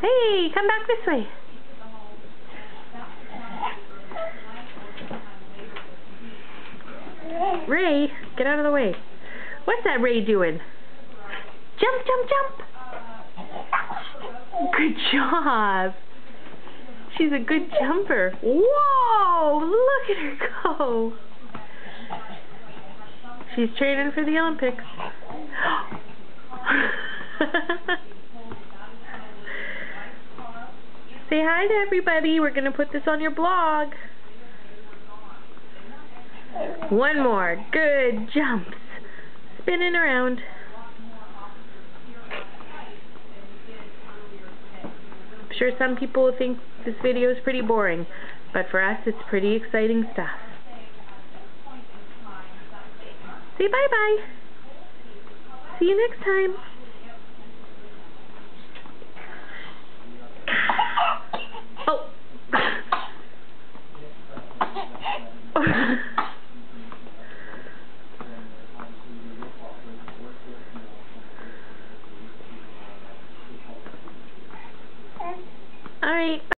Hey, come back this way. Ray, get out of the way. What's that Ray doing? Jump, jump, jump. Good job. She's a good jumper. Whoa, look at her go. She's training for the Olympics. Say hi to everybody. We're going to put this on your blog. One more. Good jumps. Spinning around. I'm sure some people will think this video is pretty boring, but for us it's pretty exciting stuff. Say bye-bye. See you next time. Oh. All right.